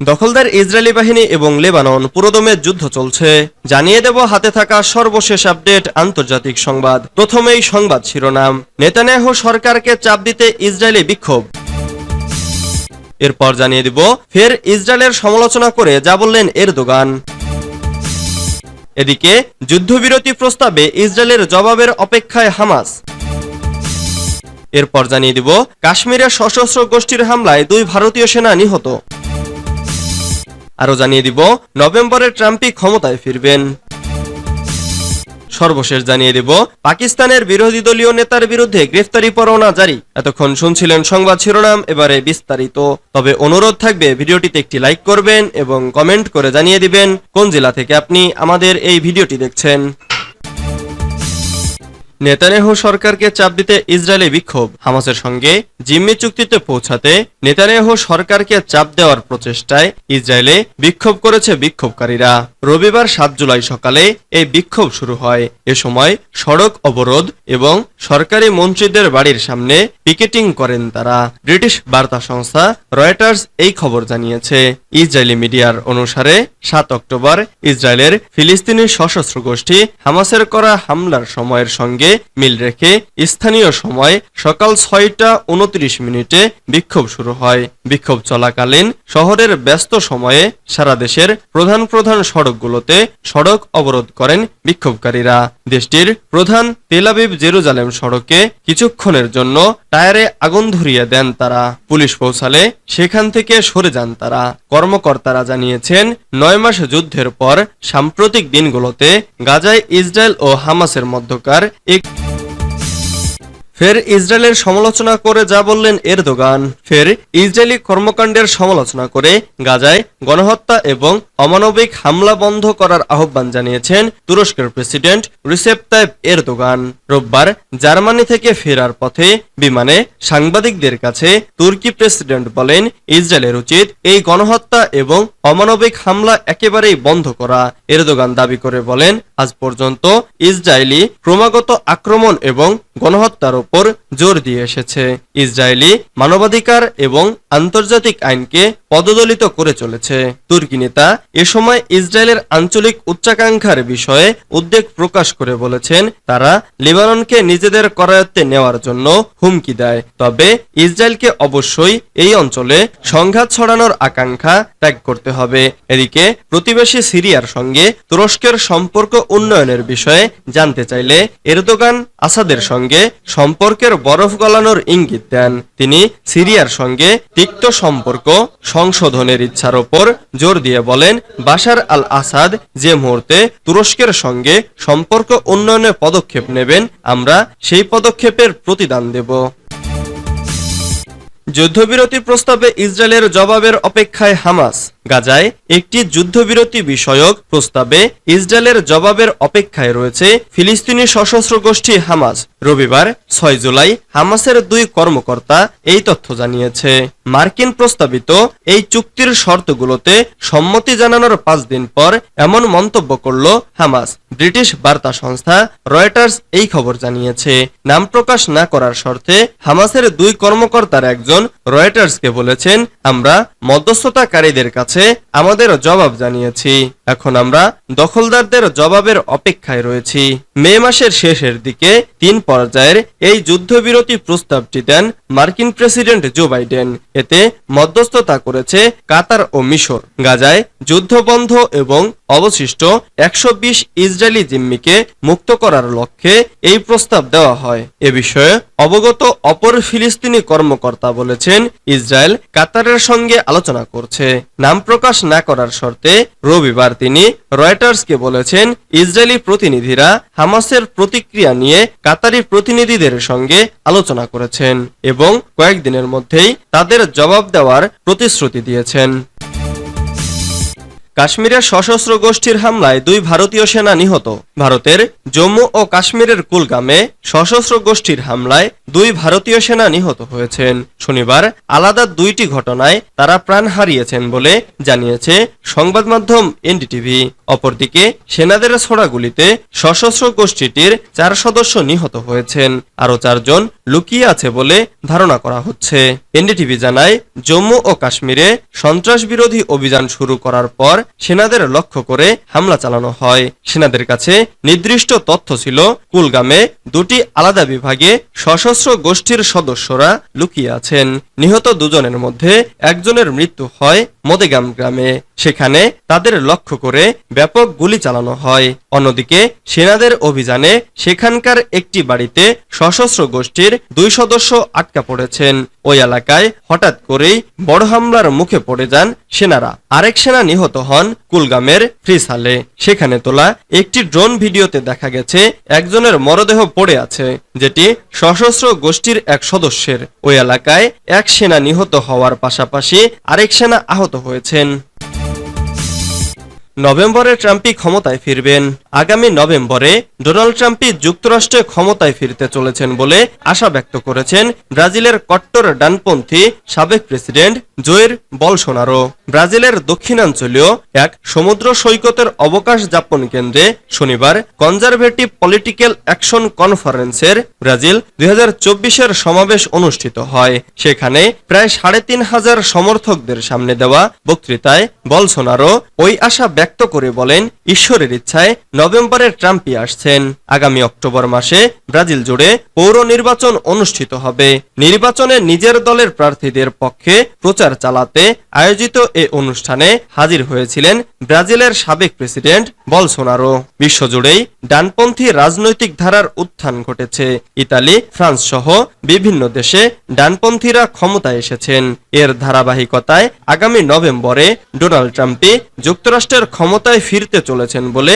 দখলদার ইসরায়েলি বাহিনী এবং লেবানন পুরোদমে যুদ্ধ চলছে। জানিয়ে দেব হাতে থাকা সর্বশেষ আপডেট আন্তর্জাতিক সংবাদ। প্রথমেই সংবাদ শিরোনাম, নেতানিয়াহু সরকারকে চাপ দিতে ইসরায়েলি বিক্ষোভ। এরপর জানিয়ে দিব ফের ইসরায়েলের সমালোচনা করে যা বললেন এরদোগান। এদিকে যুদ্ধবিরতি প্রস্তাবে ইসরায়েলের জবাবের অপেক্ষায় হামাস। এরপর জানিয়ে দিব কাশ্মীরের সশস্ত্র গোষ্ঠীর হামলায় 2 ভারতীয় সেনা নিহত। আরও জানিয়ে দিব নভেম্বরে ট্রাম্পই ক্ষমতায় ফিরবেন। সর্বশেষ জানিয়ে দেব পাকিস্তানের বিরোধী দলীয় নেতার বিরুদ্ধে গ্রেফতারি পরোয়ানা জারি। এতক্ষণ শুনছিলেন সংবাদ শিরোনাম, এবারে বিস্তারিত। তবে অনুরোধ থাকবে ভিডিওটিতে একটি লাইক করবেন এবং কমেন্ট করে জানিয়ে দিবেন কোন জেলা থেকে আপনি আমাদের এই ভিডিওটি দেখছেন। নেতানিয়াহু সরকারকে চাপ দিতে ইসরায়েলি বিক্ষোভ। হামাসের সঙ্গে জিম্মি চুক্তিতে পৌঁছাতে নেতানিয়াহু সরকারকে চাপ দেওয়ার প্রচেষ্টায় ইসরায়েলে বিক্ষোভ করেছে বিক্ষোভকারীরা। রবিবার 7 জুলাই সকালে এই বিক্ষোভ শুরু হয়। এ সময় সড়ক অবরোধ এবং সরকারি মন্ত্রীদের বাড়ির সামনে পিকেটিং করেন তারা। ব্রিটিশ বার্তা সংস্থা রয়টার্স এই খবর জানিয়েছে। ইসরায়েলি মিডিয়ার অনুসারে 7 অক্টোবর ইসরায়েলের ফিলিস্তিনি সশস্ত্র গোষ্ঠী হামাসের করা হামলার সময়ের সঙ্গে মিল রেখে স্থানীয় সময় সকাল 6টা 29 বিক্ষোভ শুরু হয়। বিক্ষোভ চলাকালীন শহরের ব্যস্ত সময়ে সারা দেশের প্রধান প্রধান সড়কগুলোতে সড়ক অবরোধ করেন বিক্ষোভকারীরা। দেশটির প্রধান তেল আবিব জেরুজালেম সড়কে কিছুক্ষণের জন্য টায়ারে আগুন ধরিয়ে দেন তারা। পুলিশ পৌঁছালে সেখান থেকে সরে যান তারা। কর্মকর্তারা জানিয়েছেন 9 মাস যুদ্ধের পর সাম্প্রতিক দিনগুলোতে গাজায় ইসরায়েল ও হামাসের মধ্যকার ফের ইসরায়েলের সমালোচনা করে যা বললেন এরদোগান। ফের ইসরায়েলি কর্মকাণ্ডের সমালোচনা করে গাজায় গণহত্যা এবং অমানবিক হামলা বন্ধ করার আহ্বান জানিয়েছেন তুরস্কের প্রেসিডেন্ট রিসেপ তাইপ এরদোগান। রোববার জার্মানি থেকে ফেরার পথে বিমানে সাংবাদিকদের কাছে তুর্কি প্রেসিডেন্ট বলেন, ইসরায়েলের উচিত এই গণহত্যা এবং অমানবিক হামলা একেবারেই বন্ধ করা। এরদোগান দাবি করে বলেন, আজ পর্যন্ত ইসরায়েলি ক্রমাগত আক্রমণ এবং গণহত্যার উপর জোর দিয়ে এসেছে। ইসরায়েলি মানবাধিকার এবং আন্তর্জাতিক আইনকে পদদলিত করে চলেছে। তুর্কি নেতা এ সময় ইসরায়েলের আঞ্চলিক উচ্চাকাঙ্ক্ষার বিষয়ে উদ্বেগ প্রকাশ করে বলেছেন, তারা লেবাননকে নিজেদের করায়ত্তে নেওয়ার জন্য হুমকি দেয়। তবে ইসরায়েলকে অবশ্যই এই অঞ্চলে সংঘাত ছড়ানোর আকাঙ্ক্ষা ত্যাগ করতে হবে। এদিকে প্রতিবেশী সিরিয়ার সঙ্গে তুরস্কের সম্পর্ক উন্নয়নের বিষয়ে জানতে চাইলে এরদোগান আসাদের সঙ্গে সম্পর্কের বরফ গলানোর ইঙ্গিত দেন। তিনি সিরিয়ার সঙ্গে তিক্ত সম্পর্ক সংশোধনের ইচ্ছার ওপর জোর দিয়ে বলেন, বাশার আল আসাদ যে মুহূর্তে তুরস্কের সঙ্গে সম্পর্ক উন্নয়নে পদক্ষেপ নেবেন, আমরা সেই পদক্ষেপের প্রতিদান দেব। যুদ্ধবিরতি প্রস্তাবে ইসরায়েলের জবাবের অপেক্ষায় হামাস। গাজায় একটি যুদ্ধবিরতি বিষয়ক প্রস্তাবে ইসরায়েলের জবাবের অপেক্ষায় রয়েছে ফিলিস্তিনি সশস্ত্র গোষ্ঠী হামাস। রবিবার 6 জুলাই হামাসের 2 কর্মকর্তা এই তথ্য জানিয়েছে। মার্কিন প্রস্তাবিত এই চুক্তির শর্তগুলোতে সম্মতি জানানোর 5 দিন পর এমন মন্তব্য করল হামাস। ব্রিটিশ বার্তা সংস্থা রয়টার্স এই খবর জানিয়েছে। নাম প্রকাশ না করার শর্তে হামাসের 2 কর্মকর্তার একজন রয়টার্সকে বলেছেন, আমরা মধ্যস্থতাকারীদের কাছে আমাদের জবাব জানিয়েছি, এখন আমরা দখলদারদের জবাবের অপেক্ষায় রয়েছি। মে মাসের শেষের দিকে 3 পর্যায়ের এই যুদ্ধবিরতি প্রস্তাবটি দেন মার্কিন প্রেসিডেন্ট জো বাইডেন। এতে মধ্যস্থতা করেছে কাতার ও মিশর। গাজায় যুদ্ধ বন্ধ এবং অবশিষ্ট 120 ইসরায়েলি জিম্মিকে মুক্ত করার লক্ষ্যে এই প্রস্তাব দেওয়া হয়। এ বিষয়ে অবগত অপর ফিলিস্তিনি কর্মকর্তা বলেছেন, ইসরায়েল কাতারের সঙ্গে আলোচনা করছে। নাম প্রকাশ না করার শর্তে রবিবার তিনি রয়টার্সকে বলেছেন, ইসরায়েলি প্রতিনিধিরা হামাসের প্রতিক্রিয়া নিয়ে কাতারি প্রতিনিধিদের সঙ্গে আলোচনা করেছেন এবং কয়েকদিনের মধ্যেই তাদের জবাব দেওয়ার প্রতিশ্রুতি দিয়েছেন। কাশ্মীরের সশস্ত্র গোষ্ঠীর হামলায় 2 ভারতীয় সেনা নিহত। ভারতের জম্মু ও কাশ্মীরের কুলগামে সশস্ত্র গোষ্ঠীর হামলায় 2 ভারতীয় সেনা নিহত হয়েছেন। শনিবার আলাদা 2টি ঘটনায় তারা প্রাণ হারিয়েছেন বলে জানিয়েছে সংবাদ মাধ্যম এনডিটিভি। অপরদিকে সেনাদের ছোড়া গুলিতে সশস্ত্র গোষ্ঠীটির 4 সদস্য নিহত হয়েছেন। আরও 4 জন লুকিয়ে আছে বলে ধারণা করা হচ্ছে। এনডিটিভি জানায়, জম্মু ও কাশ্মীরে সন্ত্রাস বিরোধী অভিযান শুরু করার পর সেনাদের লক্ষ্য করে হামলা চালানো হয়। সেনাদের কাছে নির্দিষ্ট তথ্য ছিল কুলগামে দুটি আলাদা বিভাগে সশস্ত্র গোষ্ঠীর সদস্যরা লুকিয়ে আছেন। নিহত দুজনের মধ্যে একজনের মৃত্যু হয় মোদেগাম গ্রামে। সেখানে তাদের লক্ষ্য করে ব্যাপক গুলি চালানো হয়। অন্যদিকে সেনাদের অভিযানে সেখানকার একটি বাড়িতে সশস্ত্র গোষ্ঠীর 2 সদস্য আটকা পড়েছেন। ওই এলাকায় হঠাৎ করেই বড় হামলার মুখে পড়ে যান সেনারা। আরেক সেনা নিহত হন কুলগামের ফ্রিসালে। সেখানে তোলা একটি ড্রোন ভিডিওতে দেখা গেছে একজনের মরদেহ পড়ে আছে, যেটি সশস্ত্র গোষ্ঠীর এক সদস্যের। ওই এলাকায় এক সেনা নিহত হওয়ার পাশাপাশি আরেক সেনা আহত হয়েছেন। নভেম্বরে ট্রাম্পই ক্ষমতায় ফিরবেন। আগামী নভেম্বরে ডোনাল্ড ট্রাম্পই যুক্তরাষ্ট্রে ক্ষমতায় ফিরতে চলেছেন বলে আশা ব্যক্ত করেছেন ব্রাজিলের কট্টর ডানপন্থী সাবেক প্রেসিডেন্ট জোয়ের বলসোনারো। ব্রাজিলের দক্ষিণাঞ্চলীয় এক সমুদ্র সৈকতের অবকাশ যাপন কেন্দ্রে শনিবার কনজারভেটিভ পলিটিক্যাল অ্যাকশন কনফারেন্সের ব্রাজিল 2024-এর সমাবেশ অনুষ্ঠিত হয়। সেখানে প্রায় 3500 সমর্থকদের সামনে দেওয়া বক্তৃতায় বলসোনারো ওই আশা ব্যক্ত করে বলেন, ঈশ্বরের ইচ্ছায় নভেম্বরে ট্রাম্পই আসছেন। আগামী অক্টোবর মাসে ব্রাজিল জুড়ে পৌর নির্বাচন অনুষ্ঠিত হবে। নির্বাচনে নিজের দলের প্রার্থীদের পক্ষে প্রচার চালাতে আয়োজিত এ অনুষ্ঠানে হাজির হয়েছিলেন ব্রাজিলের সাবেক প্রেসিডেন্ট বলসোনারো। বিশ্বজুড়েই ডানপন্থী রাজনৈতিক ধারার উত্থান ঘটেছে। ইতালি, ফ্রান্স সহ বিভিন্ন দেশে ডানপন্থীরা ক্ষমতায় এসেছেন। এর ধারাবাহিকতায় আগামী নভেম্বরে ডোনাল্ড ট্রাম্পই যুক্তরাষ্ট্রের ক্ষমতায় ফিরতে চলেছেন বলে